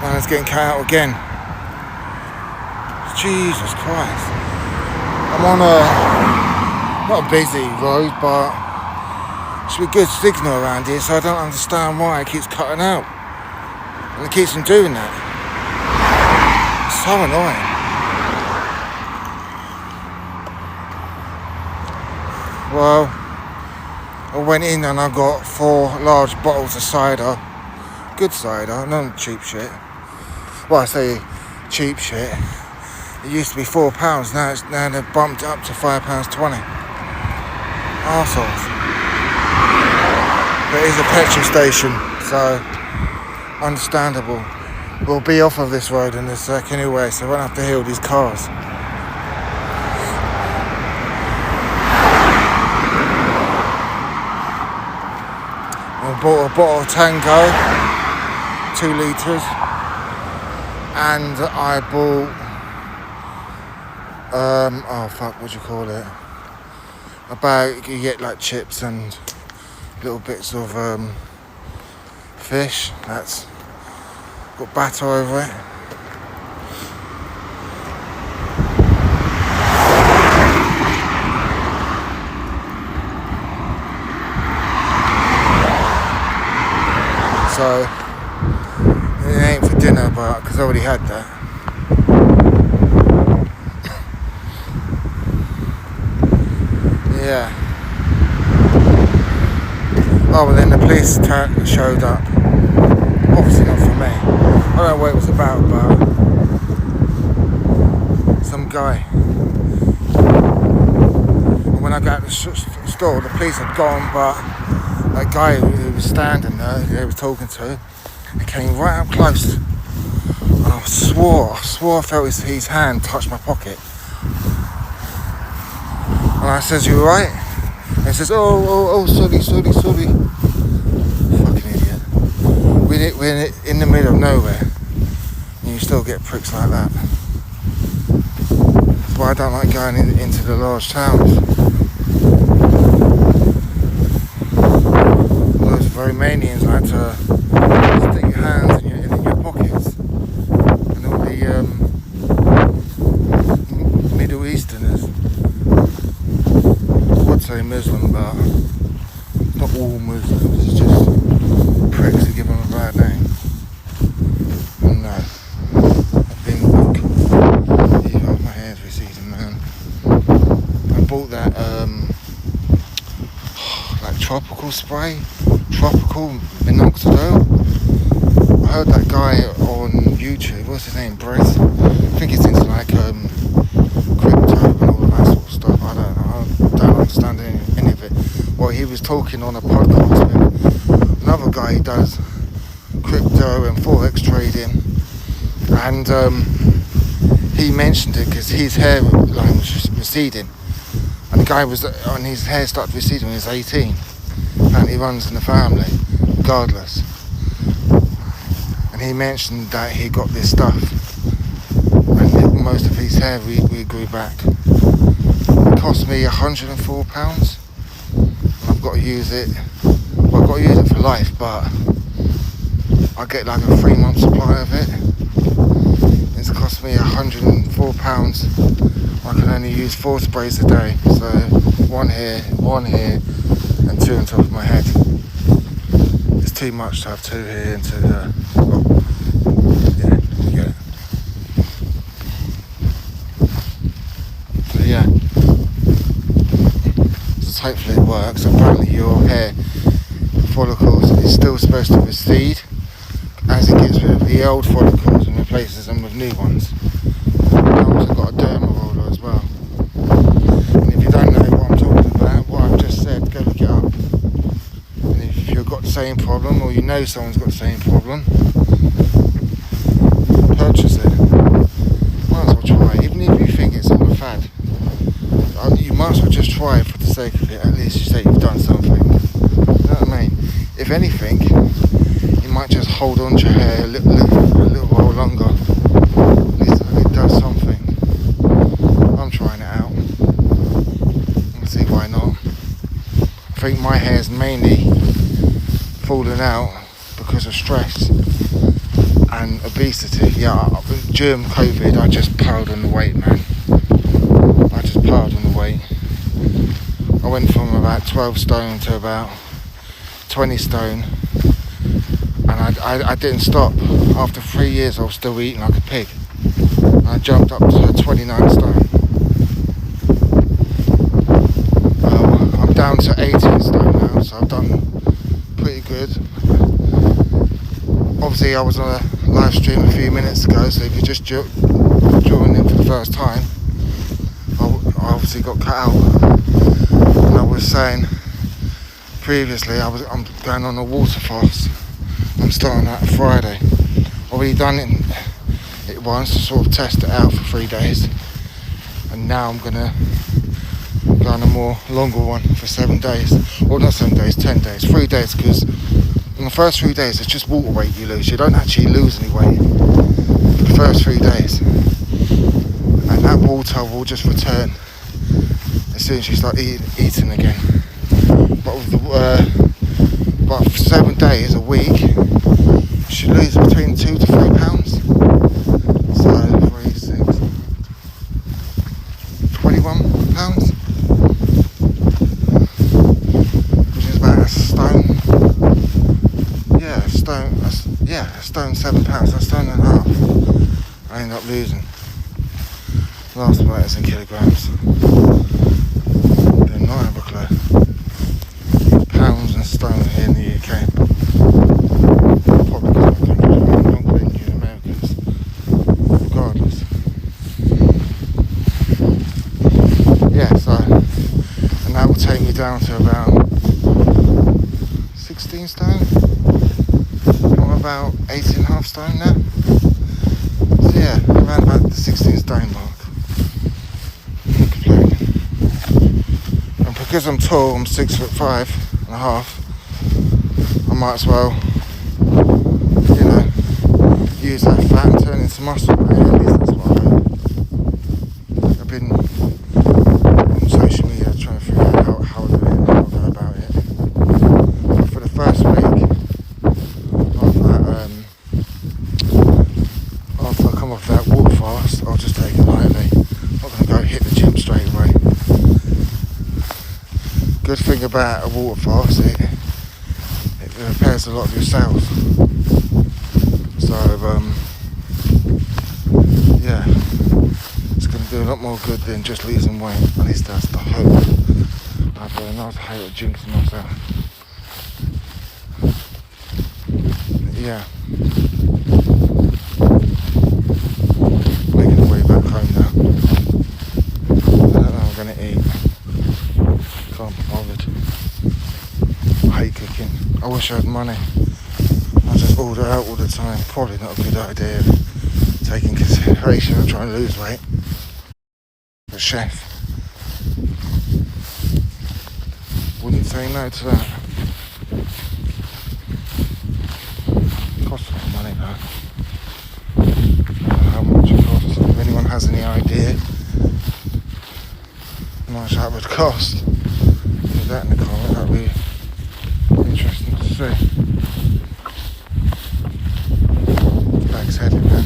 And it's getting cut out again. Jesus Christ. I'm on not a busy road, but it's a good signal around here, so I don't understand why it keeps cutting out. And it keeps on doing that. It's so annoying. Well, I went in and I got 4 large bottles of cider. Good cider, not cheap shit. Well, I say cheap shit. It used to be £4, now they've bumped it up to £5.20. Arseholes. But it is a petrol station, so understandable. We'll be off of this road in a sec anyway, so I won't have to hear all these cars. I bought a bottle of Tango, 2 litres, and I bought what do you call it? A bag. You get like chips and little bits of fish. That's got batter over it. So it ain't for dinner, but because I already had that. Yeah. Oh, well then the police showed up. Obviously not for me. I don't know what it was about, but some guy. And when I got to the store, the police had gone, but that guy who was standing there, they was talking to, he came right up close. And I swore I felt his hand touch my pocket. And I says, "You alright?" And he says, oh, sorry. Fucking idiot. We're in the middle of nowhere, and you still get pricks like that. That's why I don't like going into the large towns. Those Romanians like to stick your hands in your pockets, and all the Middle Easterners. I'd say Muslim, but not all Muslims, it's just pricks who give them a bad name. And no, I've been back. Yeah, my hair's receding, man. I bought that like tropical spray, tropical minoxidil. I heard that guy on YouTube, what's his name, Brett? I think he's into like crypto and all of that sort of stuff. I don't understand any of it. Well, he was talking on a podcast with another guy who does crypto and forex trading, and he mentioned it because his hairline was just receding, and the guy was on his hair started receding when he was 18. Apparently runs in the family regardless, and he mentioned that he got this stuff and most of his hair grew back. It cost me £104, and I've got to use it. Well, I've got to use it for life, but I get like a 3-month supply of it. It's cost me £104. I can only use 4 sprays a day, so one here, and 2 on top of my head. It's too much to have 2 here and 2 there. Yeah. So yeah. So hopefully it works. Apparently your hair follicles is still supposed to recede as it gets rid of the old follicles and replaces them with new ones. I've also got a derma roller as well. And if you don't know what I'm talking about, what I've just said, go look it up. And if you've got the same problem, or you know someone's got the same problem, purchase it. Might as well try, even if you think it's all a fad. You might as well just try it for the sake of it. At least you say you've done something. You know what I mean? If anything, you might just hold on to your hair a little while longer. At least it does something. I'm trying it out. Let's see why not. I think my hair's mainly fallen out because of stress and obesity. Yeah, during COVID I just piled on the weight, man. I just piled on the weight. I went from about 12 stone to about 20 stone, and I didn't stop. After 3 years I was still eating like a pig. I jumped up to 29 stone. I'm down to 18 stone now, so I've done pretty good. Obviously I was on a live stream a few minutes ago, so if you just joined in for the first time, I obviously got cut out. And I was saying previously I'm going on a water fast. I'm starting that Friday. Already done it once to sort of test it out for 3 days, and now I'm gonna go on a more longer one for 7 days. Well, not 7 days, 10 days, 3 days, because in the first 3 days it's just water weight you lose. You don't actually lose any weight for the first 3 days, and that water will just return as soon as you start eating again. But with but for 7 days a week, you should lose between 2 to 3 pounds. So 3, 6, 21 pounds, which is about a stone. A stone 7 pounds. A stone and a half. I end up losing. Last weight is in kilograms. Do not have a clue. Pounds and stone here in the UK. Probably because my country is running longer than you Americans. Regardless. Yeah, so, and that will take me down to about 16 stone. I'm about 18.5 stone now. So yeah, around about the 16 stone mark. Not complaining. And because I'm tall, I'm 6'5.5", I might as well, use that fat and turn into muscle. At least that's what I hope. I've been on social media trying to figure out how to do it and how to go about it. But for the first week, after I come off that walk fast, I'll just take it lightly. I'm not going to go hit the gym straight away. Good thing about a water fast, it repairs a lot of your cells. So yeah, it's going to do a lot more good than just losing weight. At least that's the hope. I've got enough hate of jinxing myself. But yeah, making the way back home now. I don't know what I'm going to eat. Can't be bothered. I hate cooking. I wish I had money. I just order out all the time. Probably not a good idea, taking consideration of trying to lose weight. A chef wouldn't say no to that. Costs a lot of money though. I don't know how much it costs. If anyone has any idea how much that would cost, leave that in the comment. That would be interesting to see. Bag's heavy, man.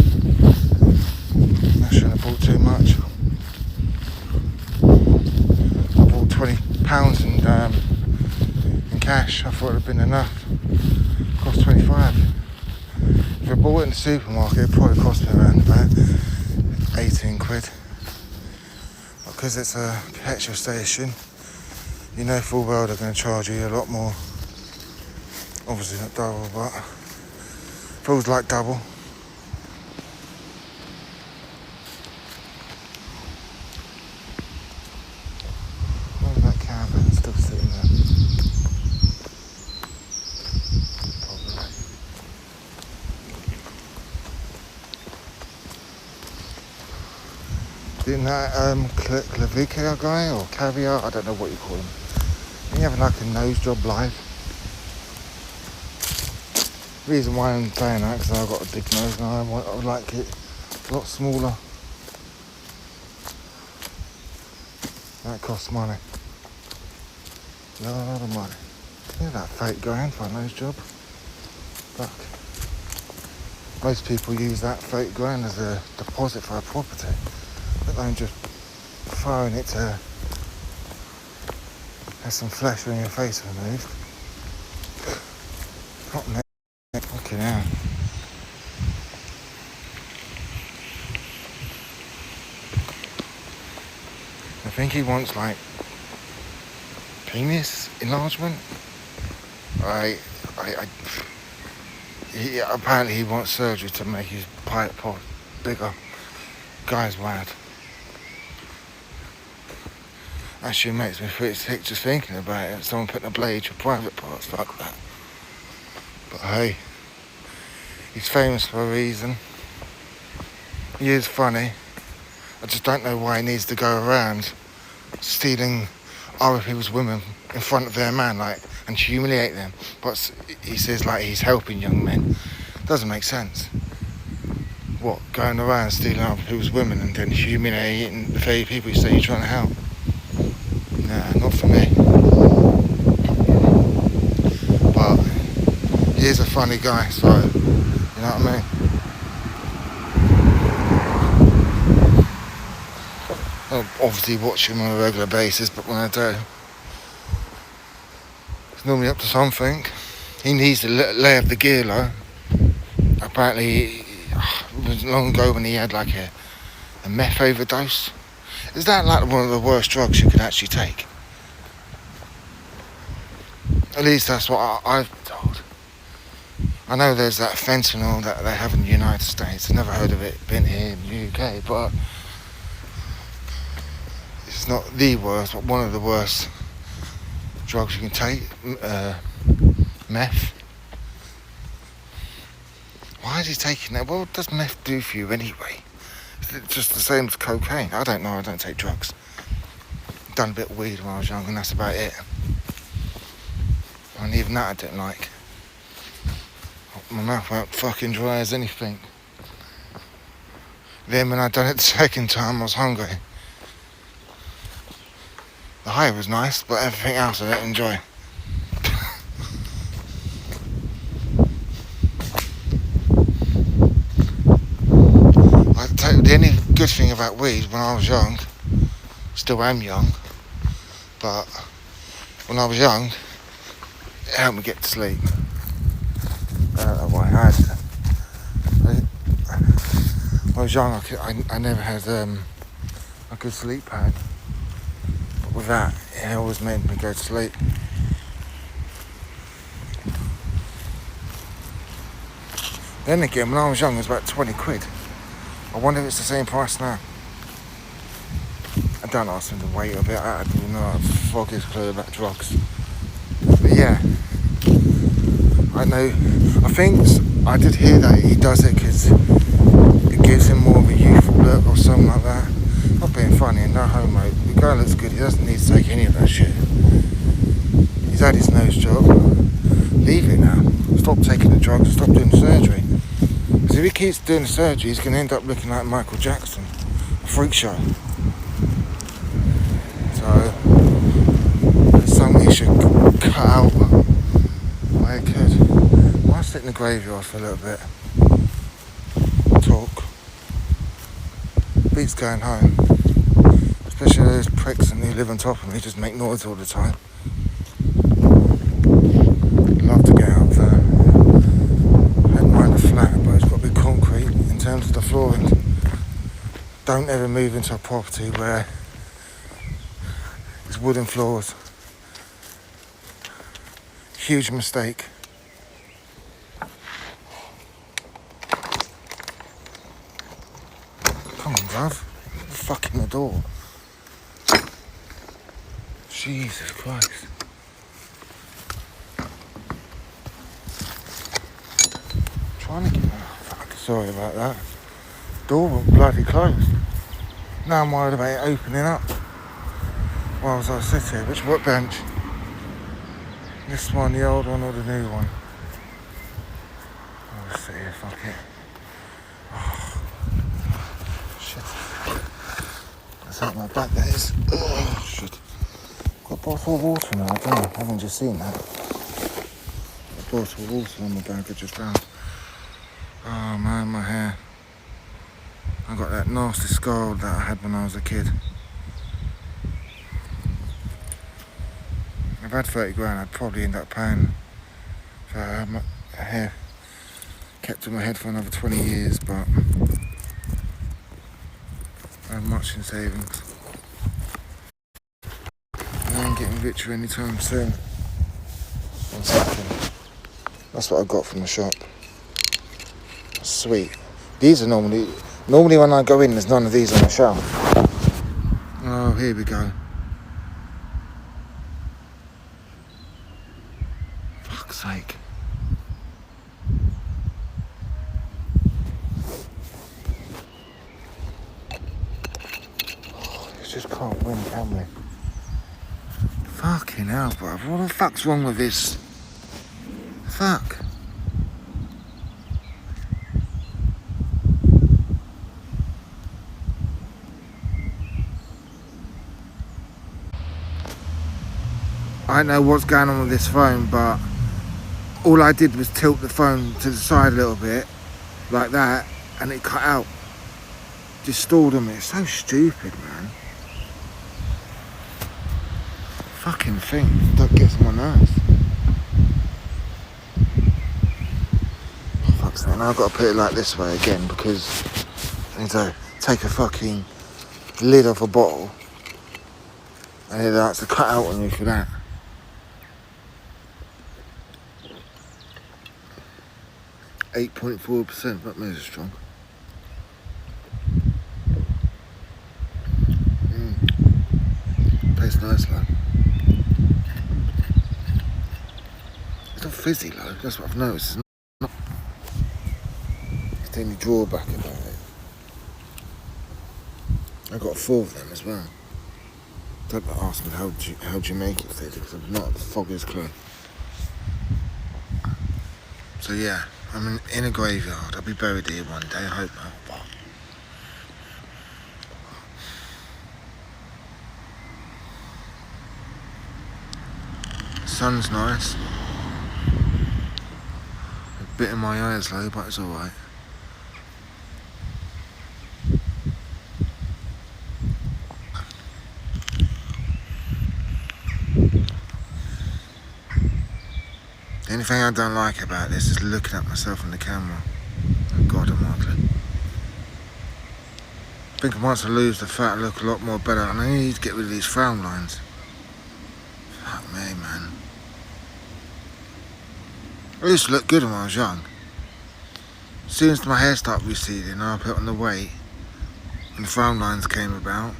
I shouldn't have bought too much. I bought £20 in cash. I thought it would have been enough. It cost 25. If I bought it in the supermarket, it probably cost me around about 18 quid. Because it's a petrol station, you know full well they're going to charge you a lot more. Obviously not double, but feels like double. Where's that caravan still sitting there? Probably. Didn't that clavicular guy or caviar, I don't know what you call him, you having like a nose job live? The reason why I'm saying that is because I've got a big nose and I would like it a lot smaller. That costs money. A lot of money. Look at that fake going for a nose job. Fuck. Most people use that 30 grand as a deposit for a property. Let alone just throwing it to have some flesh on your face removed. Not me. Fucking hell. I think he wants like penis enlargement. Apparently he wants surgery to make his pipe pot bigger. Guy's mad. Actually makes me pretty sick just thinking about it. Someone putting a blade for private parts, fuck that. But hey, he's famous for a reason. He is funny. I just don't know why he needs to go around stealing other people's women in front of their man, like, and humiliate them. But he says like he's helping young men. Doesn't make sense. What, going around stealing other people's women and then humiliating the very people you say you're trying to help? Nah, not for me. But he is a funny guy, so you know what I mean. I obviously watch him on a regular basis, but when I do, it's normally up to something. He needs to lay up the gear low. Apparently, it was long ago when he had like a meth overdose. Is that like one of the worst drugs you could actually take? At least that's what I've been told. I know there's that fentanyl that they have in the United States. I've never heard of it being here in the UK, but it's not the worst, but one of the worst drugs you can take. Meth. Why is he taking that? What does meth do for you anyway? Is it just the same as cocaine? I don't know, I don't take drugs. Done a bit of weed when I was young and that's about it. And even that I didn't like. My mouth went fucking dry as anything. Then when I done it the second time I was hungry. The high was nice, but everything else I didn't enjoy. The only good thing about weed when I was young, still am young, but when I was young, it helped me get to sleep. I don't know why I had it. When I was young, I never had a good sleep pattern. But with that, it always made me go to sleep. Then again, when I was young, it was about 20 quid. I wonder if it's the same price now. I don't ask him the weight of it. I do not have the foggiest clue about drugs. But yeah, I know. I think I did hear that he does it because it gives him more of a youthful look or something like that. Not being funny, no homo. The guy looks good. He doesn't need to take any of that shit. He's had his nose job. Leave it now. Stop taking the drugs and stop doing the surgery. Because if he keeps doing the surgery, he's going to end up looking like Michael Jackson. A freak show. So, it's something he should cut out where he could. Why sit in the graveyard for a little bit? Talk. Beats going home. Especially those pricks who live on top of me, just make noise all the time. Love to get out there. Don't mind the flat, but it's got to be concrete in terms of the flooring. Don't ever move into a property where it's wooden floors. Huge mistake. Come on, bruv. Fucking the door. Jesus Christ. Trying to get... Oh, fuck, sorry about that. Door went bloody closed. Now I'm worried about it opening up. While I sit here. Which workbench? This one, the old one or the new one? I'll sit here, fuck it. Oh, shit. That's out my back, that is. Oh, shit. Got a bottle of water now, I don't know. I haven't just seen that. A bottle of water on my bag I just found. Oh Oh man, my hair. I got that nasty scar that I had when I was a kid. If I had 30 grand, I'd probably end up paying for my hair kept in my head for another 20 years, but I have much in savings. I ain't getting richer anytime soon. 1 second. That's what I got from the shop. Sweet. These are normally when I go in, there's none of these on the shelf. Oh, here we go. Fuck's sake. You just can't win, can we? Fucking hell, bruv. What the fuck's wrong with this? Fuck. I don't know what's going on with this phone, but all I did was tilt the phone to the side a little bit, like that, and it cut out. Just stalled on me. It's so stupid, man. Fucking thing. That gets on my nerves. Fuck's that. Now I've got to put it like this way again because I need to take a fucking lid off a bottle and it has to cut out on you for that. .4%, that means strong. Tastes nice though. It's not fizzy though, that's what I've noticed. It's not. It's the only drawback about it. I got 4 of them as well. Don't ask me how'd you make it, because I'm not the foggiest clue. So yeah, I'm in a graveyard. I'll be buried here one day, I hope not. But the sun's nice. A bit in my eyes though, but it's alright. The only thing I don't like about this is looking at myself in the camera. Oh God almighty. I think once I lose the fat, I look a lot more better, and I need to get rid of these frown lines. Fuck me, man. I used to look good when I was young. As soon as my hair started receding, I put on the weight, and the frown lines came about.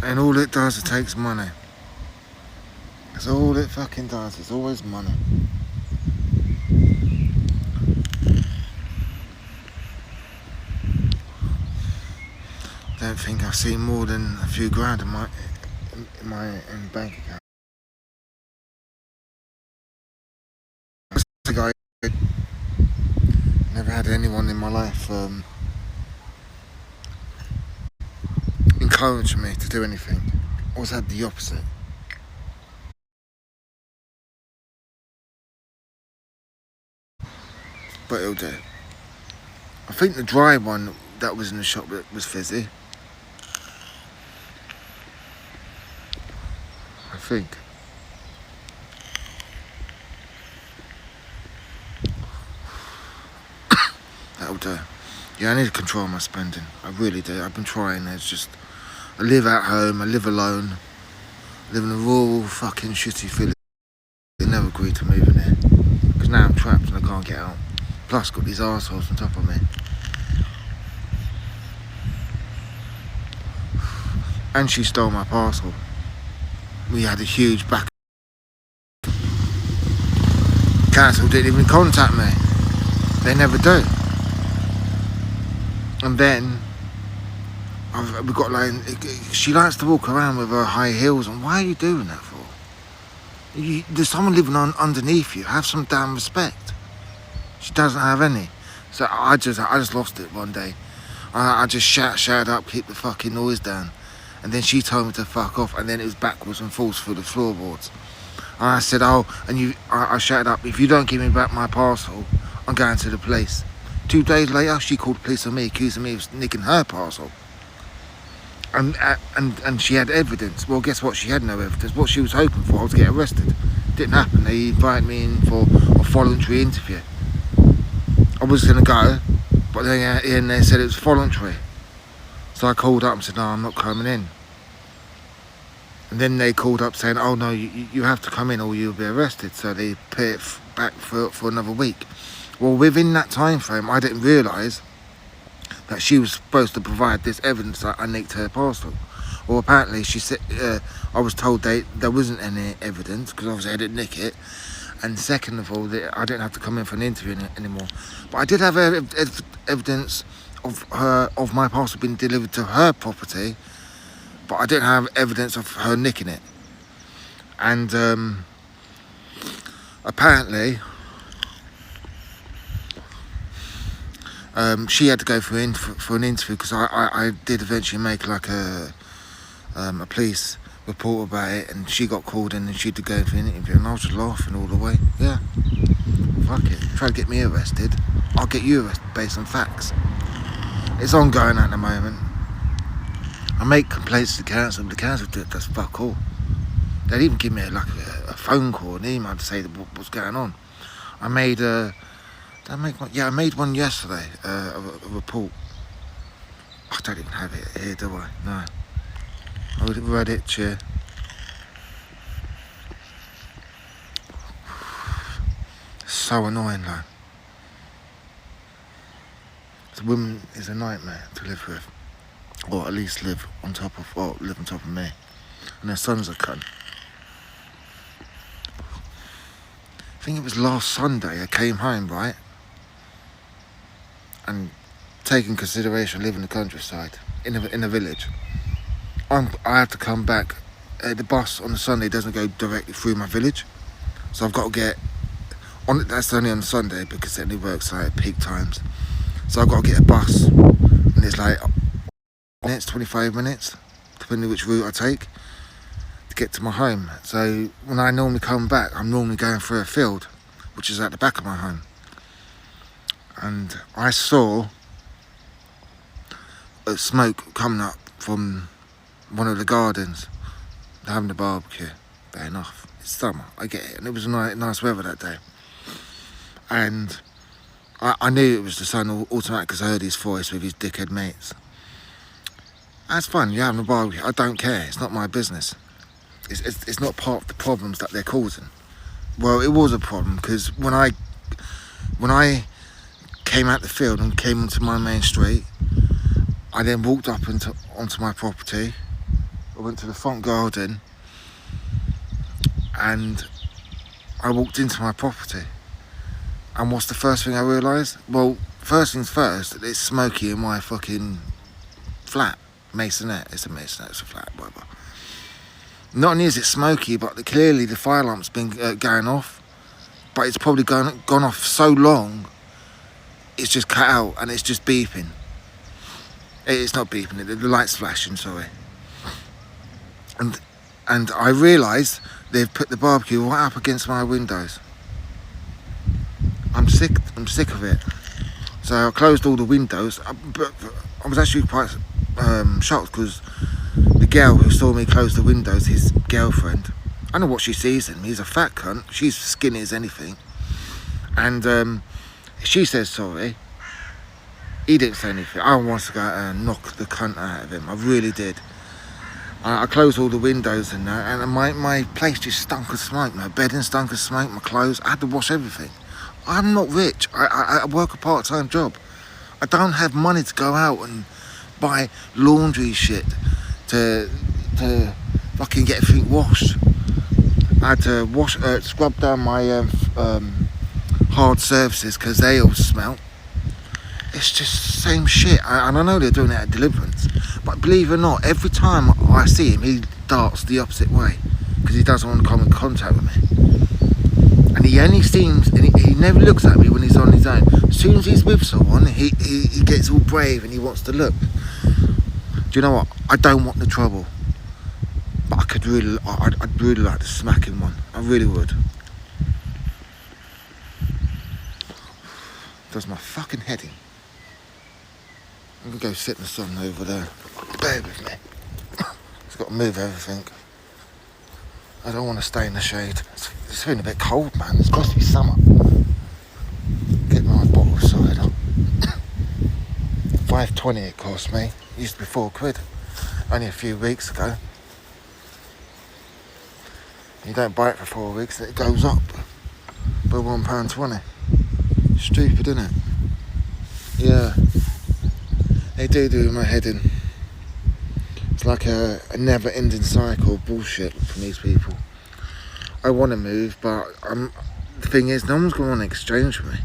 And all it does, it takes money. That's all it fucking does, it's always money. Don't think I've seen more than a few grand in my bank account. The guy never had anyone in my life encourage me to do anything. Always had the opposite. But it'll do. I think the dry one that was in the shop was fizzy. I think. That'll do. Yeah, I need to control my spending. I really do. I've been trying. It's just, I live at home, I live alone. I live in a rural fucking shitty village. They never agreed to move in here. Because now I'm trapped and I can't get out. Plus got these arseholes on top of me. And she stole my parcel. We had a huge back. Council didn't even contact me. They never do. And then we got like, she likes to walk around with her high heels, and why are you doing that for? There's someone living underneath you. Have some damn respect. She doesn't have any. So I just lost it one day. I just shouted up, keep the fucking noise down. And then she told me to fuck off, and then it was backwards and forwards through the floorboards. And I said, oh, and I shouted up, if you don't give me back my parcel, I'm going to the police. 2 days later, she called the police on me, accusing me of nicking her parcel. And she had evidence. Well, guess what? She had no evidence. What she was hoping for was to get arrested. Didn't happen. They invited me in for a voluntary interview. I was going to go, but then they said it was voluntary. So I called up and said, no, I'm not coming in. And then they called up saying, oh no, you have to come in or you'll be arrested. So they put it back for another week. Well, within that time frame, I didn't realise that she was supposed to provide this evidence that I nicked her parcel. Well, apparently she said, I was told there wasn't any evidence because obviously I didn't nick it. And second of all, that I didn't have to come in for an interview anymore. But I did have evidence of my parcel being delivered to her property, but I didn't have evidence of her nicking it. And apparently she had to go for an interview because I did eventually make like a police report about it, and she got called in and she had to go for an interview, and I was just laughing all the way. Yeah, fuck it, try to get me arrested, I'll get you arrested based on facts. It's ongoing at the moment. I make complaints to the council, but the council does fuck all. They'd even give me a phone call, an email to say what's going on. I made I made one yesterday, a report. I don't even have it here, do I? No. I would have read it to you. So annoying though. The woman is a nightmare to live with. Or at least live on top of me. And her son's a cunt. I think it was last Sunday I came home, right? And taking consideration living in the countryside, in a village, I had to come back. The bus on the Sunday doesn't go directly through my village, so I've got to get on. That's only on Sunday because it only works like at peak times. So I've got to get a bus, and it's like 25 minutes, depending which route I take to get to my home. So when I normally come back, I'm normally going through a field, which is at the back of my home. And I saw smoke coming up from one of the gardens. They're having a barbecue. Fair enough. It's summer, I get it. And it was nice weather that day. And I knew it was the son automatically because I heard his voice with his dickhead mates. That's fine, you're having a barbecue. I don't care. It's not my business. It's not part of the problems that they're causing. Well, it was a problem because when I came out the field and came onto my main street, I then walked up onto my property. I went to the front garden and I walked into my property. And what's the first thing I realised? Well, first things first, it's smoky in my fucking flat. Masonette. It's a masonette, it's a flat, whatever. Not only is it smoky, but clearly the fire alarm's been going off. But it's probably gone off so long, it's just cut out and it's just beeping. It's not beeping, the light's flashing, sorry. And I realised they've put the barbecue right up against my windows. I'm sick of it. So I closed all the windows, but I was actually quite shocked because the girl who saw me close the windows, his girlfriend, I know what she sees in me, he's a fat cunt, she's skinny as anything. And she says sorry. He didn't say anything. I wanted to go and knock the cunt out of him. I really did. I closed all the windows and that, and my place just stunk of smoke. My bedding stunk of smoke, my clothes. I had to wash everything. I'm not rich. I work a part-time job. I don't have money to go out and buy laundry shit to fucking get everything washed. I had to scrub down my hard surfaces because they all smell. It's just the same shit, and I know they're doing it at Deliverance, but believe it or not, every time I see him, he darts the opposite way because he doesn't want to come in contact with me. And he only seems, and he never looks at me when he's on his own. As soon as he's with someone, he gets all brave and he wants to look. Do you know what? I don't want the trouble, but I'd really like to smack him one. I really would. Does my fucking head in. I'm gonna go sit in the sun over there. Bear with me. Just got to move everything. I don't want to stay in the shade. It's feeling a bit cold, man. It's supposed to be summer. Get my bottle of cider. $5.20 it cost me. It used to be £4. Only a few weeks ago. You don't buy it for 4 weeks and it goes up by £1.20. Stupid, isn't it? Yeah. They do my head in. It's like a never-ending cycle of bullshit from these people. I want to move, but the thing is, no one's going to want to exchange with me.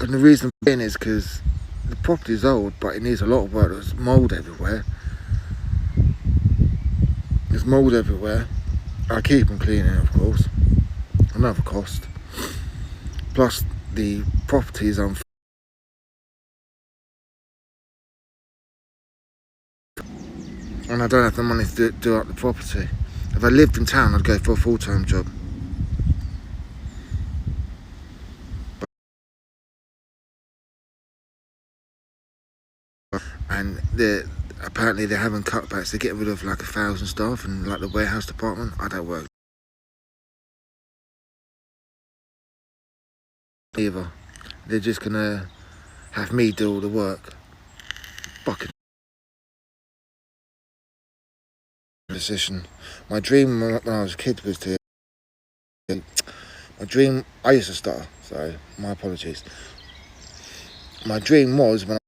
And the reason being is because the property is old, but it needs a lot of work. There's mould everywhere. I keep on cleaning it, of course. Another cost. Plus, the property is unfair. And I don't have the money to do up the property. If I lived in town, I'd go for a full-time job. And apparently they're having cutbacks. They're getting rid of like 1,000 staff and like the warehouse department. I don't work either. They're just gonna have me do all the work. Fucking decision. My dream when I was a kid was to. My dream. I used to stutter. Sorry, my apologies. My dream was when I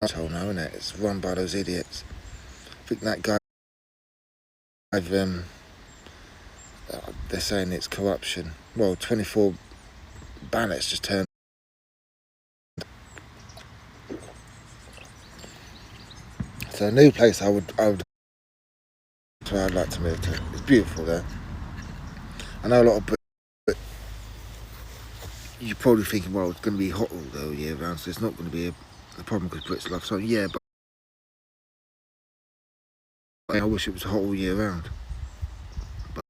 was told now, isn't it? It's run by those idiots. I think that guy. They're saying it's corruption. Well, 24 ballots just turned. So a new place I'd like to move to. It's beautiful there. I know a lot of Brits, but you're probably thinking, well, it's going to be hot all year round, so it's not going to be a problem because Brits love sun. Yeah, but I wish it was hot all year round. But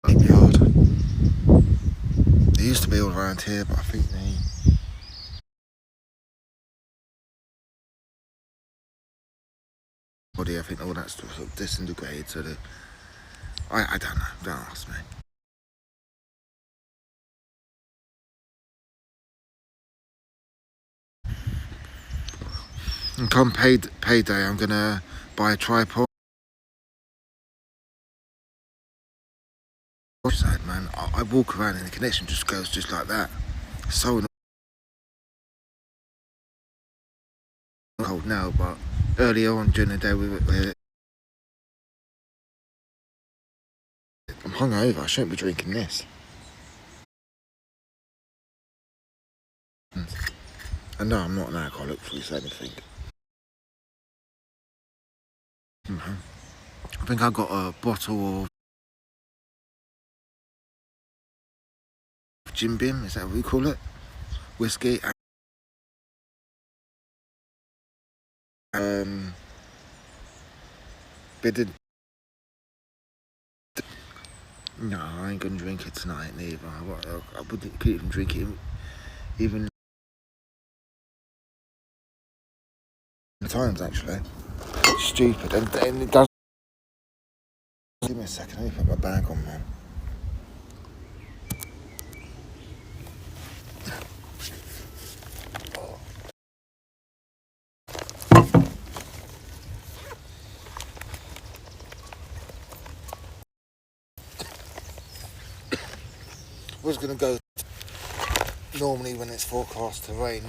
it's hard. It used to be all around here, but I think I think all that stuff sort of disintegrated, so I don't know, don't ask me. And come payday, I'm gonna buy a tripod. Sad, man. I walk around and the connection just goes just like that. So cold now, but earlier on during the day I'm hungover. I shouldn't be drinking this. And no, I'm not an alcoholic, please anything. I think I got a bottle of Jim Beam, is that what we call it? Whiskey. But no, I ain't gonna drink it tonight neither. I couldn't even drink it even times actually. It's stupid, and it does. Give me a second. Let me put my bag on, man. I was gonna go. Normally, when it's forecast to rain,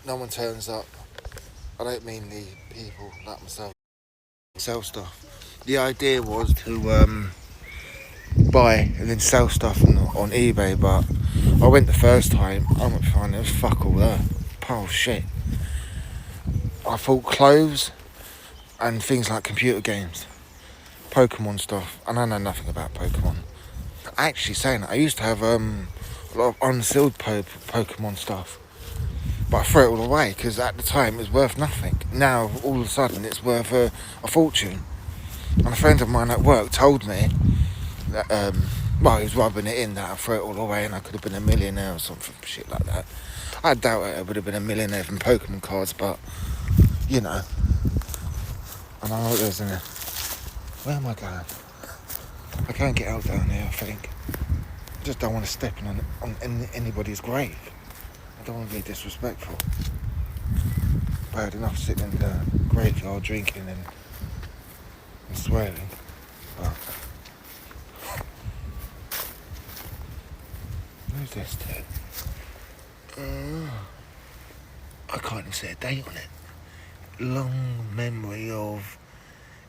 no one turns up. I don't mean the people like myself sell stuff. The idea was to buy and then sell stuff on eBay, but I went the first time. I went fine. There was fuck all there. Pile of shit. I thought clothes and things like computer games, Pokemon stuff, and I know nothing about Pokemon. Actually, saying that, I used to have a lot of unsealed Pokemon stuff, but I threw it all away because at the time it was worth nothing. Now all of a sudden it's worth a fortune. And a friend of mine at work told me that, well, he was rubbing it in that I threw it all away and I could have been a millionaire or something, shit like that. I doubt it, I would have been a millionaire from Pokemon cards, but, you know. And I know there's a... Where am I going? I can't get out down here, I think. I just don't want to step on anybody's grave. I don't want to be disrespectful. Bad enough sitting in the graveyard drinking and swearing, but... Who's this to? I can't even say a date on it. Long memory of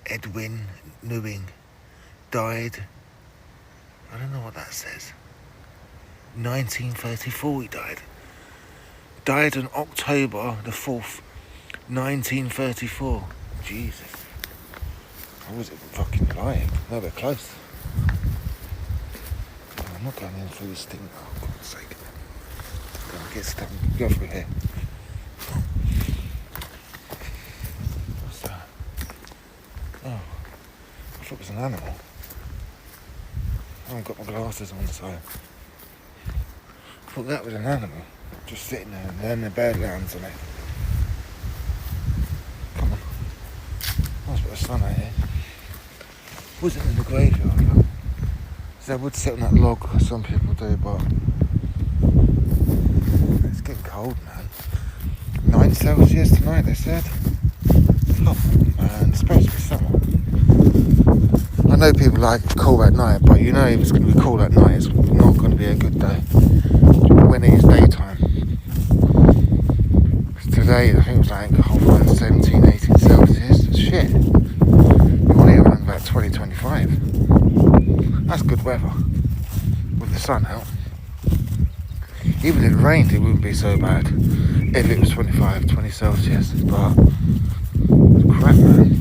Edwin Newing. Died, I don't know what that says. 1934 he died. Died on October the 4th, 1934. Jesus. I wasn't fucking lying. No, they're close. Oh, I'm not going in through this thing. Oh, for God's sake. I'm going to get stuck. Go through here. What's that? Oh, I thought it was an animal. I haven't got my glasses on, so I thought that was an animal. Just sitting there and then the bird lands on it. Come on. Nice bit of sun out here. Wasn't in the graveyard, though. So I would sit on that log, some people do, but it's getting cold, man. 9 Celsius tonight, they said. Oh, man, it's supposed to be summer. I know people like it cool at night, but you know if it's going to be cool at night, it's not going to be a good day when it is daytime. Today, I think it was like around 17, 18 Celsius. Shit. You want it around about 20, 25. That's good weather with the sun out. Even if it rained, it wouldn't be so bad if it was 25, 20 Celsius. But it's crap, man.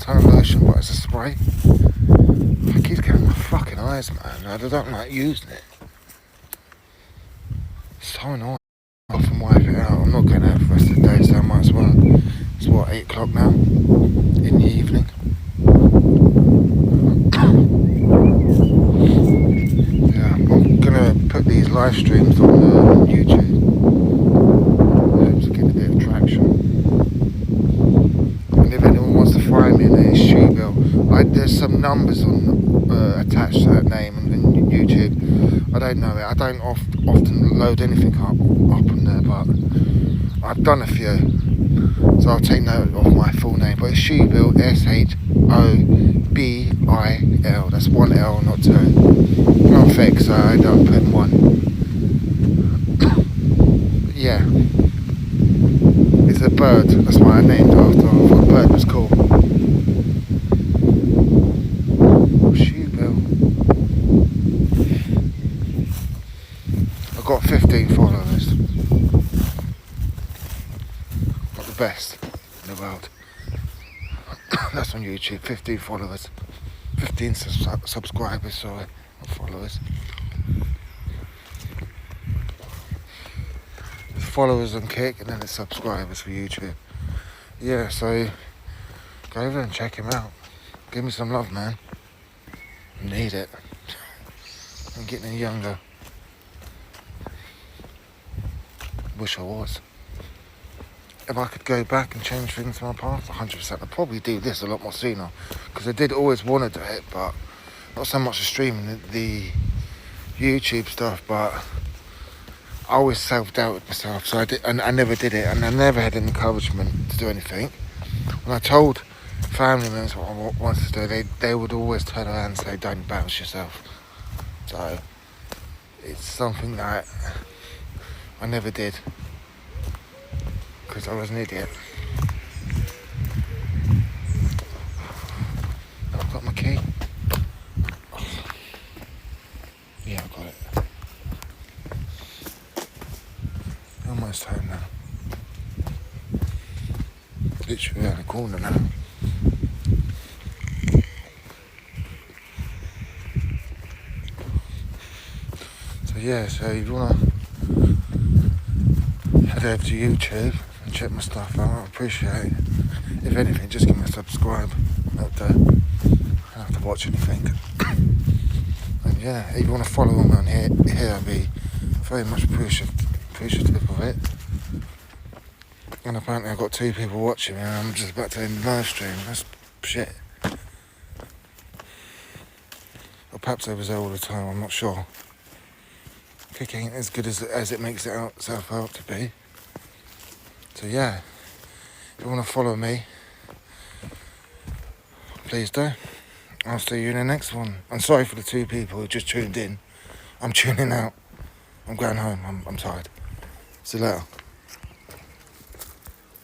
Lotion, but it's a spray. It keeps getting my fucking eyes, man. I don't like using it. It's so annoying. I often wipe it out. I'm not going out for the rest of the day, so I might as well. It's what, 8 o'clock now? In the evening. Yeah, I'm gonna put these live streams on YouTube. To get a bit of traction. And if anyone wants to find me in the shoe bill, there's some numbers on attached to that name on YouTube. I don't know it. I don't often load anything up on there, but I've done a few, so I'll take note of my full name. But it's Shoebill, SHOBIL. That's one L, not two. Not fixed, so I end up putting one. But yeah. It's a bird, that's why I named it after. I thought the bird was cool. Shoebill. I've got 15 followers. Not the best in the world. That's on YouTube, 15 followers. 15 subscribers, sorry, not followers. Followers on Kick and then it's subscribers for YouTube. Yeah, so go over and check him out. Give me some love, man. I need it. I'm getting any younger. Wish I was. If I could go back and change things in my past, 100%. I'd probably do this a lot more sooner, because I did always want to do it, but not so much the streaming, the YouTube stuff, but I always self-doubted myself, so I never did it, and I never had any encouragement to do anything. When I told family members what I wanted to do, they would always turn around and say, don't embarrass yourself. So it's something that I never did, because I was an idiot. I've got my key. Yeah, I've got it. literally around the corner now. So yeah, so if you wanna head over to YouTube and check my stuff out, I appreciate it. If anything, just give me a subscribe. I don't have to watch anything. And yeah, if you want to follow me on here, I'll be very much appreciative of it. And apparently I've got 2 people watching me and I'm just about to end the live stream. That's shit. Or perhaps I was there all the time, I'm not sure. Kick ain't as good as it makes itself out to be. So yeah, if you want to follow me, please do. I'll see you in the next one. I'm sorry for the 2 people who just tuned in. I'm tuning out. I'm going home. I'm tired. See you later.